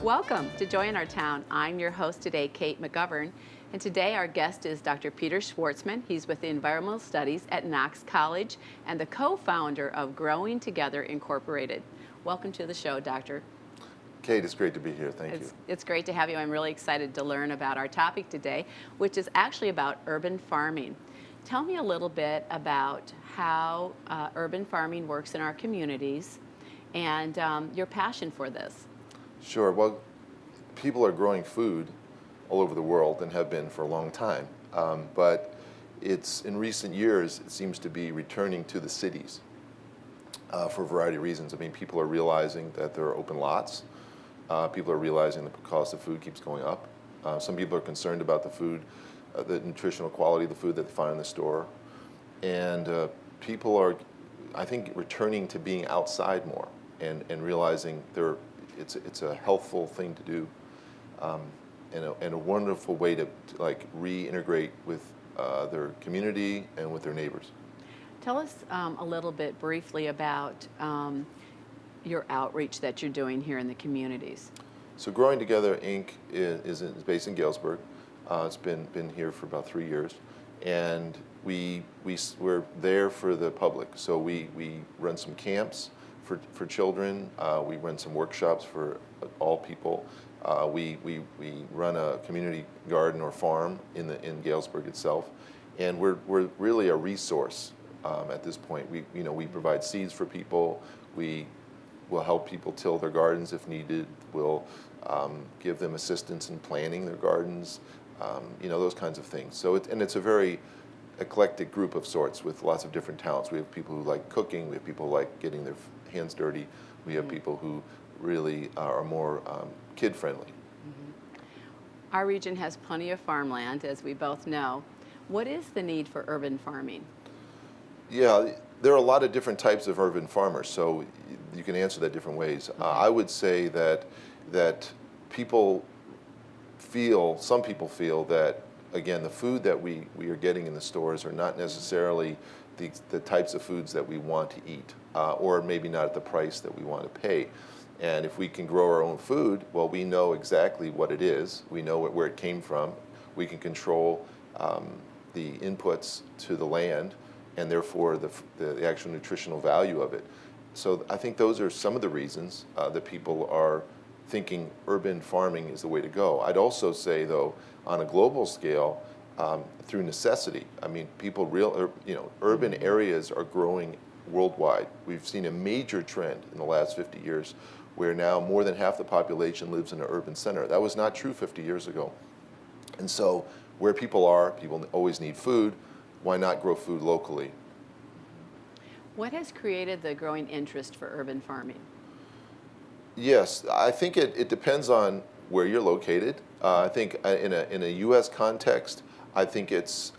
Welcome to Joy in Our Town. I'm your host today, Kate McGovern, and today our guest is Dr. Peter Schwartzman. He's with the Environmental Studies at Knox College and the co-founder of Growing Together Incorporated. Welcome to the show, Doctor. Kate, it's great to be here. Thank you. It's great to have you. I'm really excited to learn about our topic today, which is actually about urban farming. Tell me a little bit about how urban farming works in our communities and your passion for this. Sure. Well, people are growing food all over the world and have been for a long time. But it's in recent years, it seems to be returning to the cities for a variety of reasons. I mean, people are realizing that there are open lots. People are realizing that the cost of food keeps going up. Some people are concerned about the food, the nutritional quality of the food that they find in the store. And people are, I think, returning to being outside more and realizing it's a healthful thing to do, and a wonderful way to like reintegrate with their community and with their neighbors. Tell us a little bit briefly about your outreach that you're doing here in the communities. So Growing Together Inc. is based in Galesburg. It's been here for about 3 years, and we're there for the public. So we run some camps for children. We run some workshops for all people. We run a community garden or farm in Galesburg itself, and we're really a resource at this point. We provide seeds for people. We will help people till their gardens if needed. We'll give them assistance in planting their gardens. Those kinds of things. So it's a very eclectic group of sorts with lots of different talents. We have people who like cooking. We have people who like getting their hands dirty. We have people who really are more kid-friendly. Mm-hmm. Our region has plenty of farmland, as we both know. What is the need for urban farming? Yeah, there are a lot of different types of urban farmers, so you can answer that different ways. Okay. I would say that some people feel that, again, the food that we are getting in the stores are not necessarily the types of foods that we want to eat, or maybe not at the price that we want to pay. And if we can grow our own food, well, we know exactly what it is. We know where it came from. We can control the inputs to the land, and therefore the actual nutritional value of it. So I think those are some of the reasons that people are thinking urban farming is the way to go. I'd also say, though, on a global scale, through necessity. I mean, urban areas are growing worldwide. We've seen a major trend in the last 50 years where now more than half the population lives in an urban center. That was not true 50 years ago. And so where people always need food. Why not grow food locally? What has created the growing interest for urban farming? Yes, I think it depends on where you're located. I think in a U.S. context, I think it's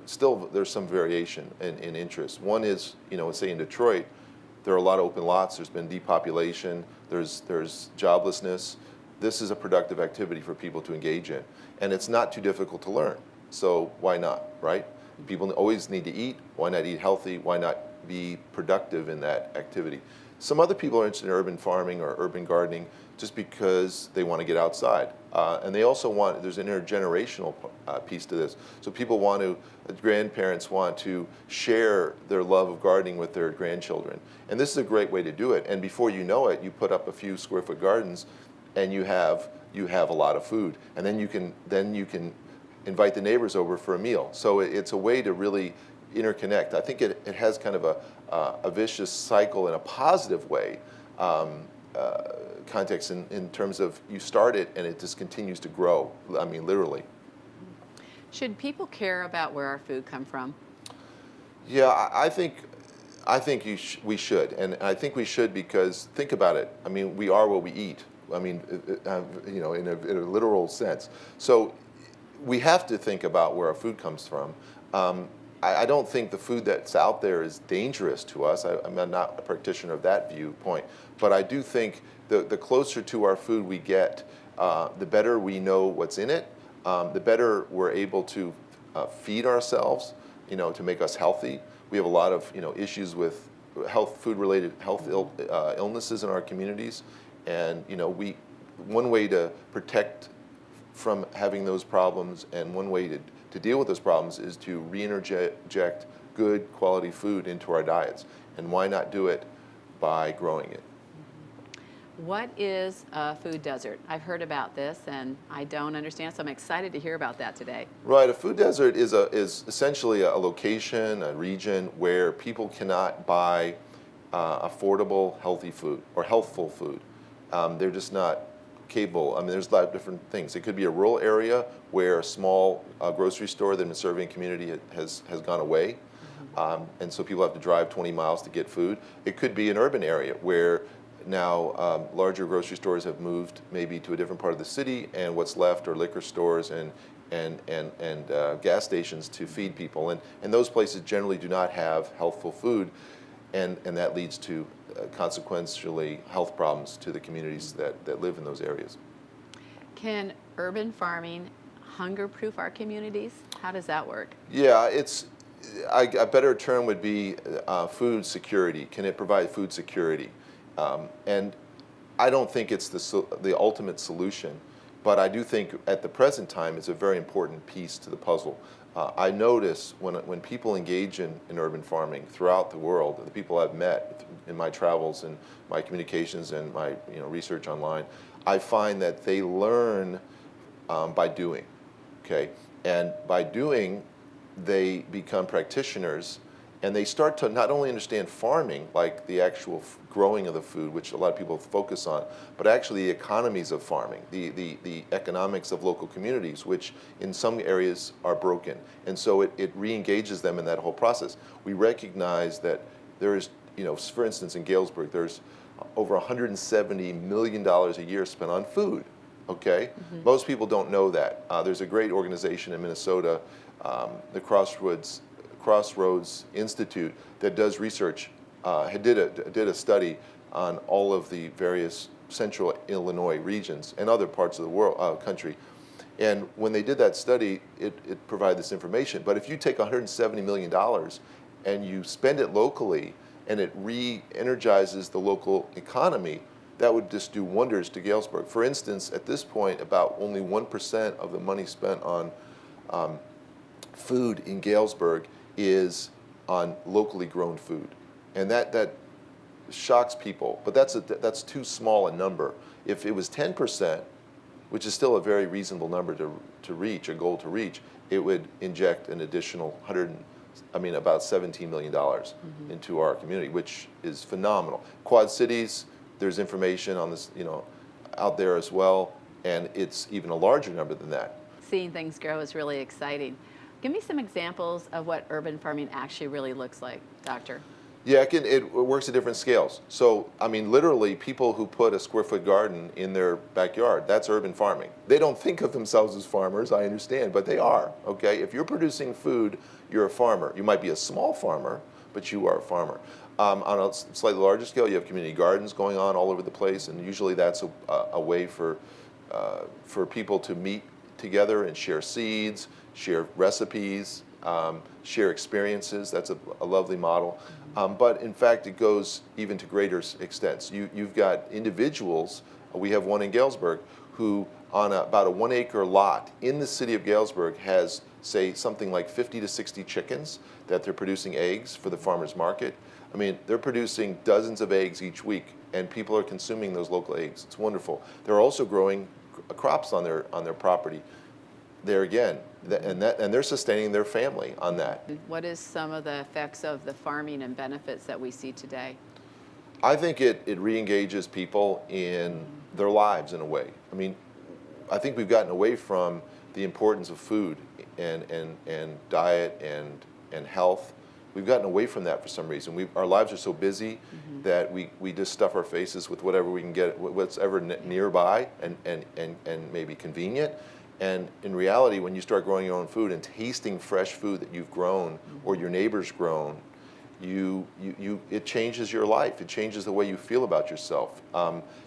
still there's some variation in interest. One is, say in Detroit, there are a lot of open lots. There's been depopulation. There's joblessness. This is a productive activity for people to engage in, and it's not too difficult to learn. So why not, right? People always need to eat. Why not eat healthy? Why not be productive in that activity? Some other people are interested in urban farming or urban gardening just because they want to get outside. And they also there's an intergenerational piece to this. So grandparents want to share their love of gardening with their grandchildren. And this is a great way to do it. And before you know it, you put up a few square foot gardens and you have a lot of food. And then you can invite the neighbors over for a meal. So it's a way to really interconnect. I think it has kind of a vicious cycle in a positive way, context in terms of you start it and it just continues to grow. I mean, literally. Should people care about where our food comes from? Yeah, I think we should, and I think we should because think about it. I mean, we are what we eat. I mean, in a literal sense. So we have to think about where our food comes from. I don't think the food that's out there is dangerous to us. I'm not a practitioner of that viewpoint, but I do think the closer to our food we get, the better we know what's in it, the better we're able to feed ourselves, to make us healthy. We have a lot of issues with food-related health illnesses in our communities, and one way to protect from having those problems, and one way to deal with those problems is to reinterject good quality food into our diets. And why not do it by growing it? What is a food desert? I've heard about this and I don't understand, so I'm excited to hear about that today. Right, a food desert is essentially a location, a region where people cannot buy affordable, healthy food or healthful food. They're just not capable. I mean, there's a lot of different things. It could be a rural area where a small grocery store that's been serving a community has gone away, and so people have to drive 20 miles to get food. It could be an urban area where now larger grocery stores have moved maybe to a different part of the city, and what's left are liquor stores and gas stations to feed people. And those places generally do not have healthful food, and that leads to consequentially health problems to the communities that live in those areas. Can urban farming hunger-proof our communities? How does that work? Yeah, a better term would be food security. Can it provide food security? And I don't think it's the ultimate solution, but I do think at the present time it's a very important piece to the puzzle. I notice when people engage in urban farming throughout the world, the people I've met in my travels and my communications and my research online, I find that they learn by doing, okay? And by doing, they become practitioners, and they start to not only understand farming, like the actual growing of the food, which a lot of people focus on, but actually the economies of farming, the economics of local communities, which in some areas are broken. And so it re-engages them in that whole process. We recognize that there is, for instance, in Galesburg, there's over $170 million a year spent on food, okay? Mm-hmm. Most people don't know that. There's a great organization in Minnesota, the Crossroads Institute, that does research, did a study on all of the various central Illinois regions and other parts of the world, country. And when they did that study, it provided this information. But if you take $170 million and you spend it locally and it re-energizes the local economy, that would just do wonders to Galesburg. For instance, at this point, about only 1% of the money spent on food in Galesburg is on locally grown food. And that shocks people, but that's too small a number. If it was 10%, which is still a very reasonable number to reach, a goal to reach, it would inject an additional about $17 million into our community, which is phenomenal. Quad Cities, there's information on this, out there as well, and it's even a larger number than that. Seeing things grow is really exciting. Give me some examples of what urban farming actually really looks like, Doctor. Yeah, it works at different scales. So, literally, people who put a square-foot garden in their backyard, that's urban farming. They don't think of themselves as farmers, I understand, but they are, okay? If you're producing food, you're a farmer. You might be a small farmer, but you are a farmer. On a slightly larger scale, you have community gardens going on all over the place, and usually that's a way for people to meet together and share seeds, share recipes, share experiences. That's a lovely model. But in fact, it goes even to greater extents. You've got individuals, we have one in Galesburg, who on about a 1 acre lot in the city of Galesburg has, say, something like 50 to 60 chickens that they're producing eggs for the farmer's market. They're producing dozens of eggs each week, and people are consuming those local eggs. It's wonderful. They're also growing crops on their property. There again, and they're sustaining their family on that. What is some of the effects of the farming and benefits that we see today? I think it re-engages people in their lives in a way. I think we've gotten away from the importance of food and diet and health. We've gotten away from that for some reason. Our lives are so busy that we just stuff our faces with whatever we can get, what's ever nearby and maybe convenient. And in reality, when you start growing your own food and tasting fresh food that you've grown or your neighbor's grown, it changes your life. It changes the way you feel about yourself.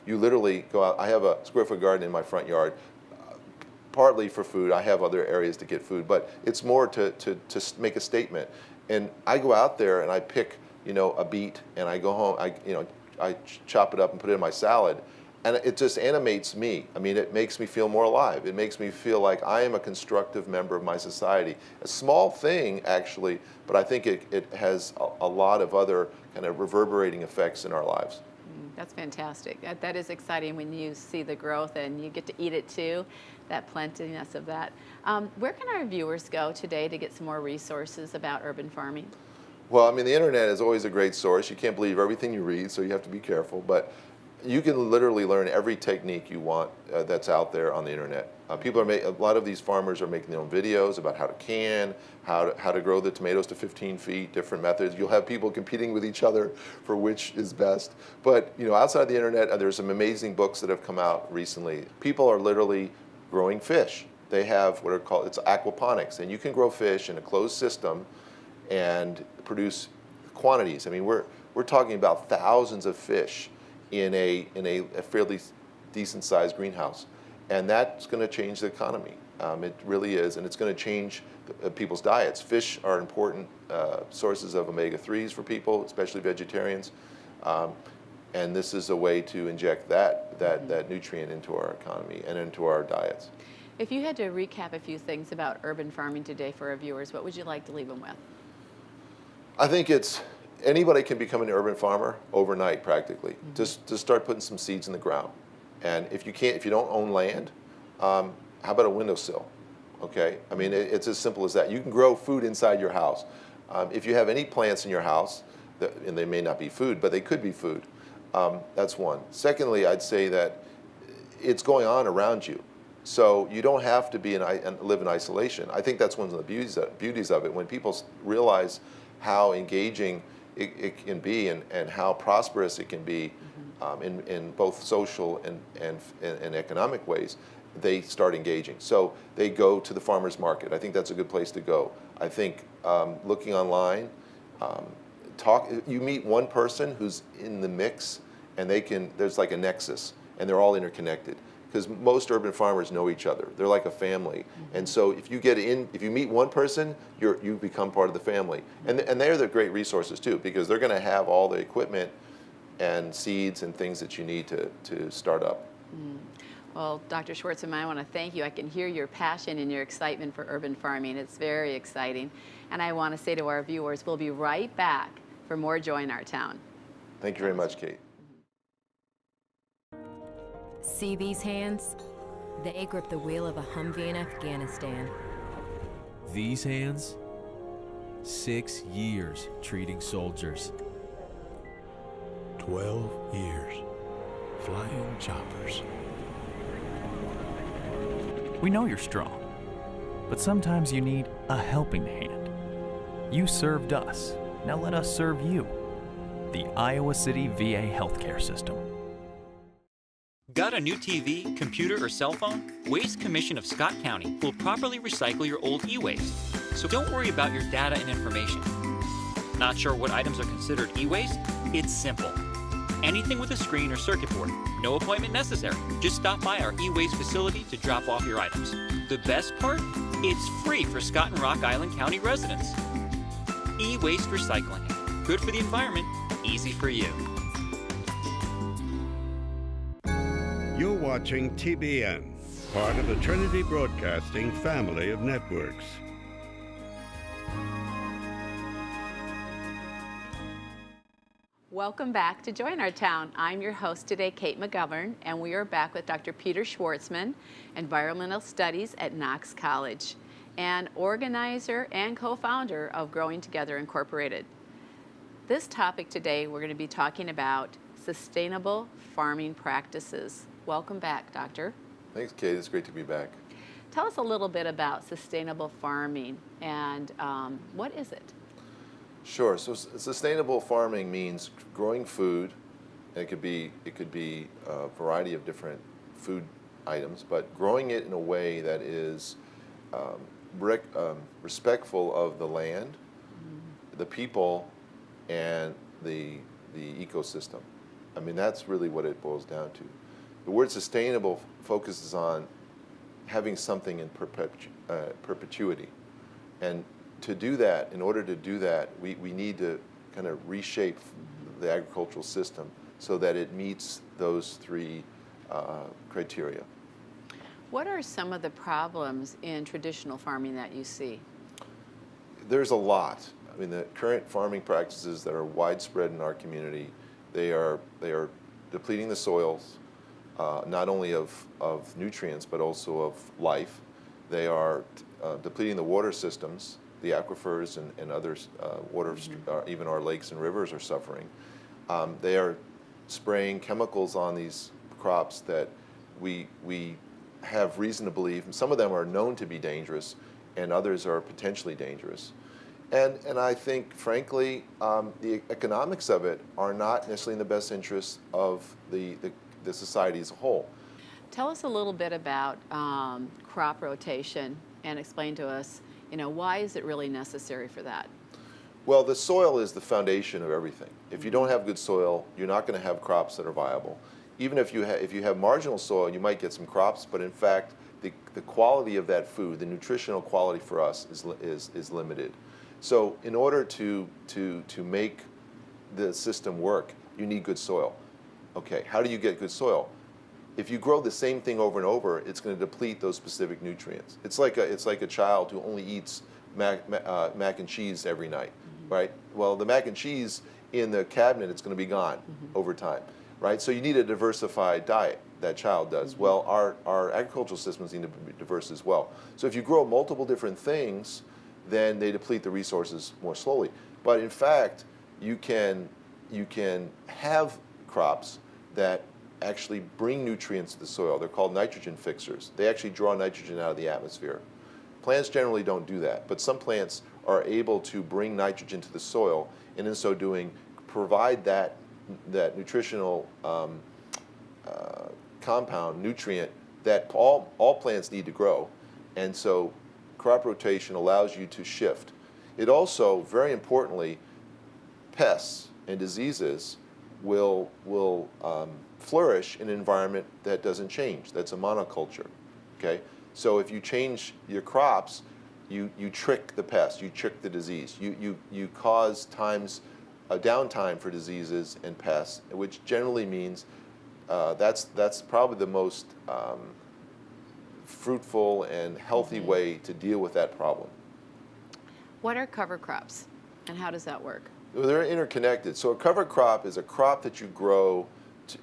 You literally go out. I have a square-foot garden in my front yard, partly for food. I have other areas to get food, but it's more to make a statement. And I go out there and I pick, a beet, and I go home. I chop it up and put it in my salad. And it just animates me. I mean, it makes me feel more alive. It makes me feel like I am a constructive member of my society. A small thing, actually, but I think it has a lot of other kind of reverberating effects in our lives. That's fantastic. That is exciting when you see the growth and you get to eat it too, that plentiness of that. Where can our viewers go today to get some more resources about urban farming? Well, I mean, the internet is always a great source. You can't believe everything you read, so you have to be careful. But you can literally learn every technique you want that's out there on the internet. A lot of these farmers are making their own videos about how to can, how to grow the tomatoes to 15 feet, different methods. You'll have people competing with each other for which is best. But outside the internet, there's some amazing books that have come out recently. People are literally growing fish. They have what are called, it's aquaponics, and you can grow fish in a closed system and produce quantities. I mean, we're talking about thousands of fish in a fairly decent sized greenhouse, and that's going to change the economy. It really is, and it's going to change people's diets. Fish are important sources of omega-3s for people, especially vegetarians, and this is a way to inject that nutrient into our economy and into our diets. If you had to recap a few things about urban farming today for our viewers, what would you like to leave them with? I think anybody can become an urban farmer overnight, practically. Just start putting some seeds in the ground. And if you don't own land, how about a windowsill? Okay, I mean, it's as simple as that. You can grow food inside your house. If you have any plants in your house, and they may not be food, but they could be food, that's one. Secondly, I'd say that it's going on around you. So you don't have to live in isolation. I think that's one of the beauties of it. When people realize how engaging it can be and how prosperous it can be in both social and economic ways, they start engaging. So they go to the farmer's market. I think that's a good place to go. I think looking online, you meet one person who's in the mix, and there's like a nexus, and they're all interconnected. Because most urban farmers know each other. They're like a family. And so if you meet one person, you become part of the family. And they're the great resources too, because they're going to have all the equipment and seeds and things that you need to start up. Well, Dr. Schwartzman, I want to thank you. I can hear your passion and your excitement for urban farming. It's very exciting. And I want to say to our viewers, we'll be right back for more Joy in Our Town. Thank you very much, Kate. See these hands? They grip the wheel of a Humvee in Afghanistan. These hands? 6 years treating soldiers. 12 years flying choppers. We know you're strong, but sometimes you need a helping hand. You served us. Now let us serve you. The Iowa City VA Healthcare System. Got a new TV, computer, or cell phone? Waste Commission of Scott County will properly recycle your old e-waste, so don't worry about your data and information. Not sure what items are considered e-waste? It's simple. Anything with a screen or circuit board. No appointment necessary. Just stop by our e-waste facility to drop off your items. The best part? It's free for Scott and Rock Island County residents. E-waste recycling. Good for the environment, easy for you. You're watching TBN, part of the Trinity Broadcasting family of networks. Welcome back to Joy in Our Town. I'm your host today, Kate McGovern, and we are back with Dr. Peter Schwartzman, Environmental Studies at Knox College, and organizer and co-founder of Growing Together Incorporated. This topic today, we're going to be talking about sustainable farming practices. Welcome back, Doctor. Thanks, Kate. It's great to be back. Tell us a little bit about sustainable farming and what is it? Sure. So sustainable farming means growing food. And it could be a variety of different food items, but growing it in a way that is respectful of the land, the people, and the ecosystem. I mean, that's really what it boils down to. The word sustainable focuses on having something in perpetuity. And to do that, in order to do that, we need to kind of reshape the agricultural system so that it meets those three criteria. What are some of the problems in traditional farming that you see? There's a lot. I mean, the current farming practices that are widespread in our community, they are depleting the soils, not only of nutrients, but also of life. They are depleting the water systems, the aquifers and others, even our lakes and rivers are suffering. They are spraying chemicals on these crops that we have reason to believe, and some of them are known to be dangerous, and others are potentially dangerous. And I think, frankly, the economics of it are not necessarily in the best interest of the society as a whole. Tell us a little bit about crop rotation and explain to us, why is it really necessary for that? Well, the soil is the foundation of everything. If you don't have good soil, you're not going to have crops that are viable. Even if you have marginal soil, you might get some crops, but in fact, the quality of that food, the nutritional quality for us is limited. So in order to make the system work, you need good soil. Okay, how do you get good soil? If you grow the same thing over and over, it's going to deplete those specific nutrients. It's like a child who only eats mac and cheese every night, right? Well, the mac and cheese in the cabinet, it's going to be gone over time, right? So you need a diversified diet. That child does. Well, our agricultural systems need to be diverse as well. So if you grow multiple different things, then they deplete the resources more slowly. But in fact, you can have crops that actually bring nutrients to the soil. They're called nitrogen fixers. They actually draw nitrogen out of the atmosphere. Plants generally don't do that, but some plants are able to bring nitrogen to the soil, and in so doing, provide that nutritional compound, nutrient that all plants need to grow. And so crop rotation allows you to shift. It also, very importantly, pests and diseases will flourish in an environment that doesn't change, that's a monoculture, okay? So if you change your crops, you trick the pest, you trick the disease, you cause a downtime for diseases and pests, which generally means that's probably the most fruitful and healthy way to deal with that problem. What are cover crops and how does that work? They're interconnected. So a cover crop is a crop that you grow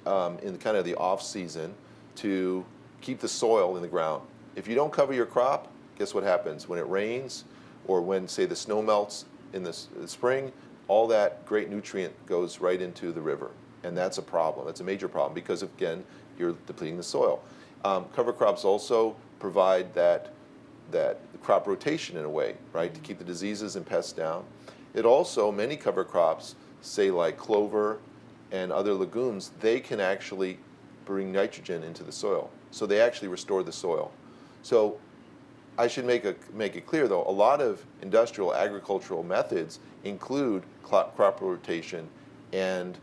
in kind of the off season to keep the soil in the ground. If you don't cover your crop, guess what happens? When it rains or when, say, the snow melts in the spring, all that great nutrient goes right into the river. And that's a problem. That's a major problem because, again, you're depleting the soil. Cover crops also provide that crop rotation in a way, right, to keep the diseases and pests down. It also, many cover crops, say like clover and other legumes, they can actually bring nitrogen into the soil. So they actually restore the soil. So I should make it clear, though, a lot of industrial agricultural methods include crop rotation and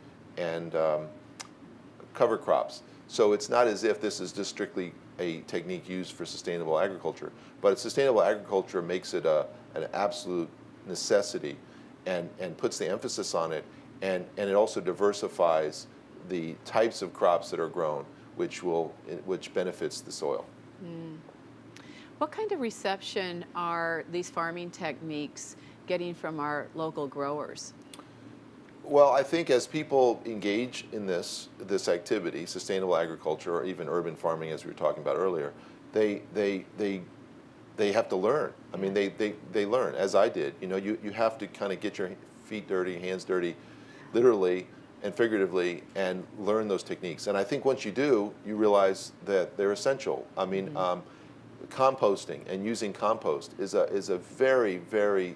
cover crops. So it's not as if this is just strictly a technique used for sustainable agriculture, but sustainable agriculture makes it an absolute necessity and puts the emphasis on it, and it also diversifies the types of crops that are grown, which benefits the soil. What kind of reception are these farming techniques getting from our local growers? Well, I think as people engage in this activity, sustainable agriculture or even urban farming, as we were talking about earlier, they have to learn. I mean, they learn, as I did. You know, you have to kind of get your feet dirty, hands dirty, literally and figuratively, and learn those techniques. And I think once you do, you realize that they're essential. I mean, composting and using compost is a very, very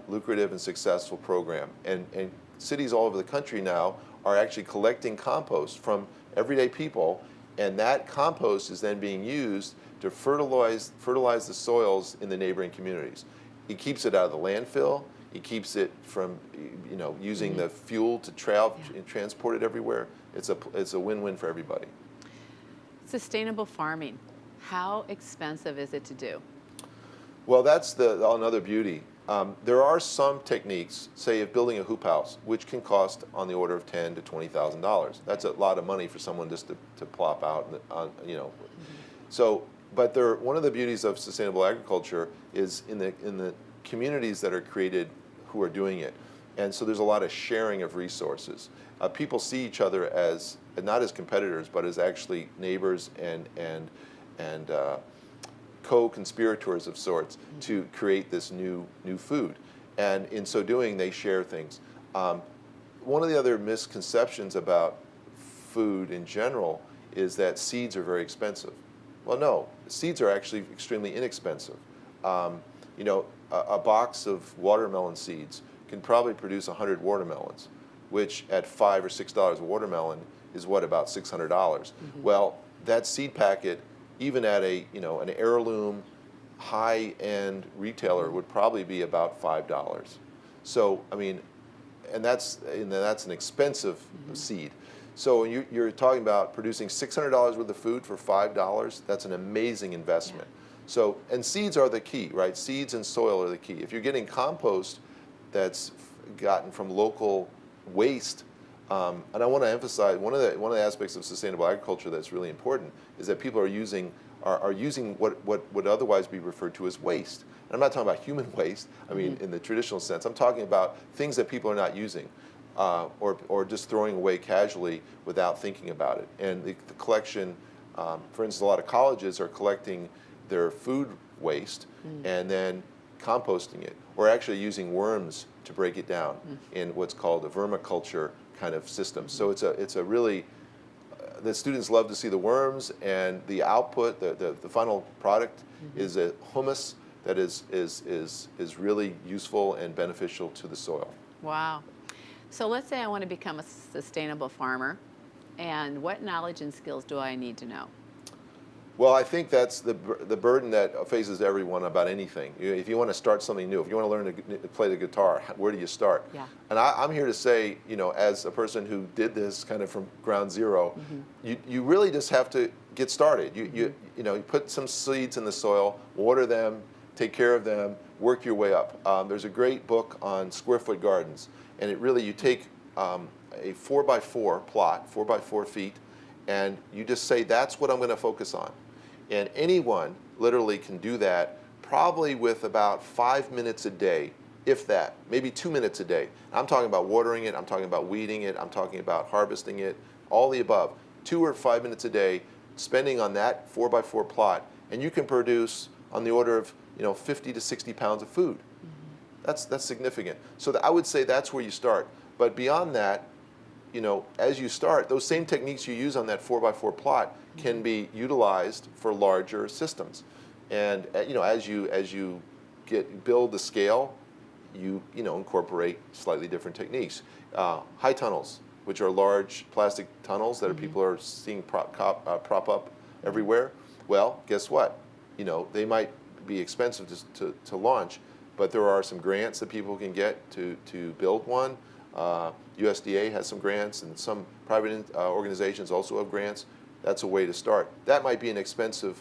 lucrative and successful program. And cities all over the country now are actually collecting compost from everyday people, and that compost is then being used to fertilize the soils in the neighboring communities. It keeps it out of the landfill. It keeps it from, using the fuel to travel and transport it everywhere. It's a win-win for everybody. Sustainable farming, how expensive is it to do? Well, that's another beauty. There are some techniques, say of building a hoop house, which can cost on the order of $10,000 to $20,000. That's a lot of money for someone just to plop out, you know. So, but one of the beauties of sustainable agriculture is in the communities that are created who are doing it. And so there's a lot of sharing of resources. People see each other as, not as competitors, but as actually neighbors and co-conspirators of sorts to create this new food. And in so doing, they share things. One of the other misconceptions about food in general is that seeds are very expensive. Well, no, seeds are actually extremely inexpensive. You know, a box of watermelon seeds can probably produce 100 watermelons, which at $5 or $6 a watermelon is what, about $600. Well, that seed packet, even at an heirloom, high-end retailer, would probably be about $5. So, I mean, and that's an expensive seed. So you're talking about producing $600 worth of food for $5. That's an amazing investment. Yeah. So, and seeds are the key, right? Seeds and soil are the key. If you're getting compost that's gotten from local waste, and I want to emphasize one of the aspects of sustainable agriculture that's really important is that people are using what would otherwise be referred to as waste. And I'm not talking about human waste. I mean, in the traditional sense, I'm talking about things that people are not using, or just throwing away casually without thinking about it. And the collection, for instance, a lot of colleges are collecting their food waste and then composting it, or actually using worms to break it down in what's called a vermiculture kind of system. So it's a really, the students love to see the worms, and the output, the final product is a humus that is really useful and beneficial to the soil. Wow. So let's say I want to become a sustainable farmer, and what knowledge and skills do I need to know? Well, I think that's the burden that faces everyone about anything. If you want to start something new, if you want to learn to play the guitar, where do you start? Yeah. And I'm here to say, you know, as a person who did this kind of from ground zero, you really just have to get started. You put some seeds in the soil, water them, take care of them, work your way up. There's a great book on square foot gardens, and it really, you take a 4x4 plot, 4x4 feet, and you just say, that's what I'm going to focus on. And anyone literally can do that probably with about 5 minutes a day, if that, maybe 2 minutes a day. I'm talking about watering it, I'm talking about weeding it, I'm talking about harvesting it, all the above. 2 or 5 minutes a day spending on that 4x4 plot, and you can produce on the order of 50 to 60 pounds of food. That's significant. So I would say that's where you start. But beyond that, as you start, those same techniques you use on that 4x4 plot can be utilized for larger systems. And as you build the scale, you incorporate slightly different techniques. High tunnels, which are large plastic tunnels that people are seeing prop up everywhere. Well, guess what? They might be expensive to launch, but there are some grants that people can get to build one. USDA has some grants, and some private organizations also have grants. That's a way to start. That might be an expensive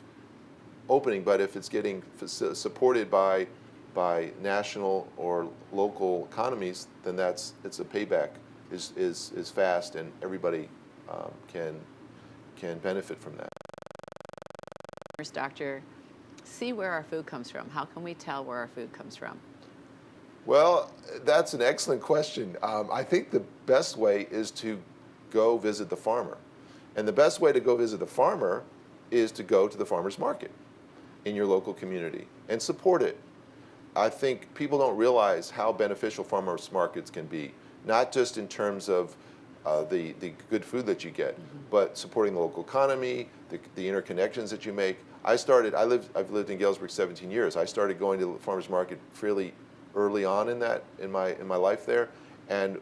opening, but if it's getting supported by national or local economies, then it's a payback is fast, and everybody can benefit from that. Doctor, see where our food comes from. How can we tell where our food comes from? Well, that's an excellent question. I think the best way is to go visit the farmer. And the best way to go visit the farmer is to go to the farmer's market in your local community and support it. I think people don't realize how beneficial farmers markets can be, not just in terms of the good food that you get, but supporting the local economy, the interconnections that you make. I've lived in Galesburg 17 years. I started going to the farmer's market fairly early on in my life there, and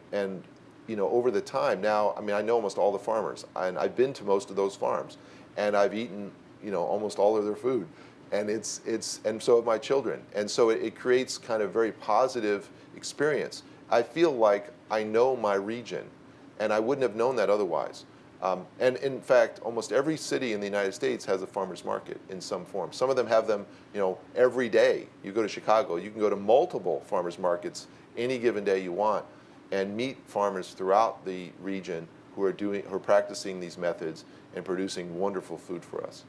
over the time now, I know almost all the farmers, and I've been to most of those farms, and I've eaten almost all of their food, and and so have my children, and so it creates kind of very positive experience. I feel like I know my region, and I wouldn't have known that otherwise. And in fact, almost every city in the United States has a farmer's market in some form. Some of them have them, every day. You go to Chicago, you can go to multiple farmers markets any given day you want and meet farmers throughout the region who are practicing these methods and producing wonderful food for us.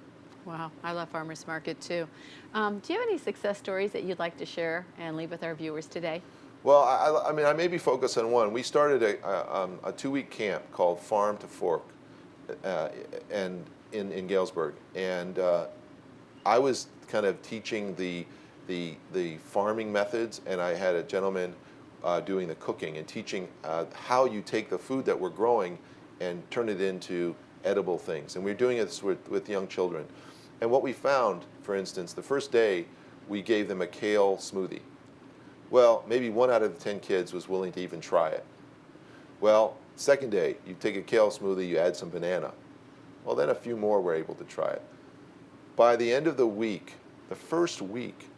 Wow, I love farmers market too. Do you have any success stories that you'd like to share and leave with our viewers today? Well, I maybe focus on one. We started a 2-week camp called Farm to Fork, and in Galesburg, and I was kind of teaching the farming methods, and I had a gentleman doing the cooking and teaching how you take the food that we're growing and turn it into edible things. And we're doing this with young children. And what we found, for instance, the first day we gave them a kale smoothie. Well, maybe 1 out of the 10 kids was willing to even try it. Well, second day, you take a kale smoothie, you add some banana. Well, then a few more were able to try it. By the end of the week, the first week,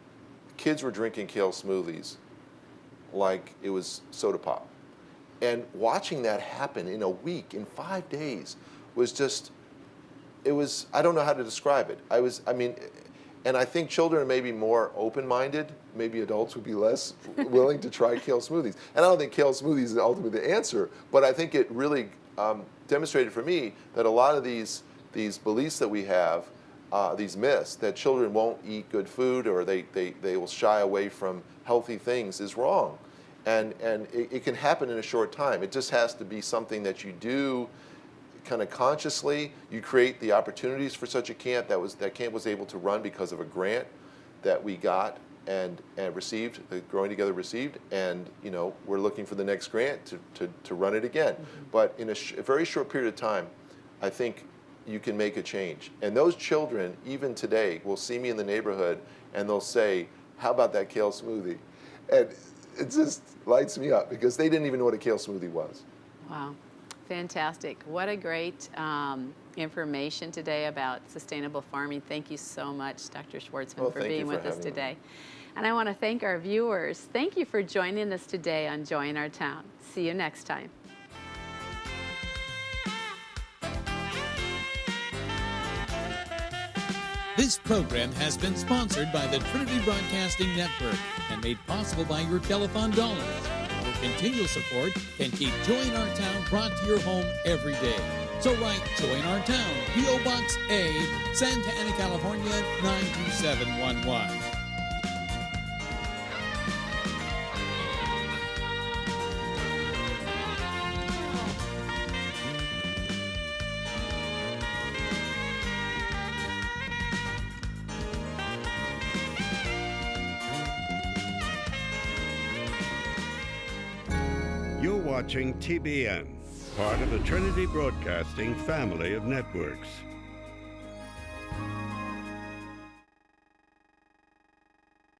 kids were drinking kale smoothies like it was soda pop. And watching that happen in a week, in 5 days, was just, I don't know how to describe it. And I think children are maybe more open-minded. Maybe adults would be less willing to try kale smoothies. And I don't think kale smoothies is ultimately the answer, but I think it really demonstrated for me that a lot of these beliefs that we have, these myths, that children won't eat good food or they will shy away from healthy things, is wrong. And it can happen in a short time. It just has to be something that you do kind of consciously. You create the opportunities for such a camp. That camp was able to run because of a grant that we got and received, the Growing Together received, and we're looking for the next grant to run it again. Mm-hmm. But in a very short period of time, I think you can make a change. And those children, even today, will see me in the neighborhood and they'll say, "How about that kale smoothie?" And it just lights me up because they didn't even know what a kale smoothie was. Wow. Fantastic. What a great information today about sustainable farming. Thank you so much, Dr. Schwartzman, for being with us today. And I want to thank our viewers. Thank you for joining us today on Join Our Town. See you next time. This program has been sponsored by the Trinity Broadcasting Network and made possible by your telethon dollars. Your continual support can keep Join Our Town brought to your home every day. So write Join Our Town, P.O. Box A, Santa Ana, California, 92711. You're watching TBN, part of the Trinity Broadcasting family of networks.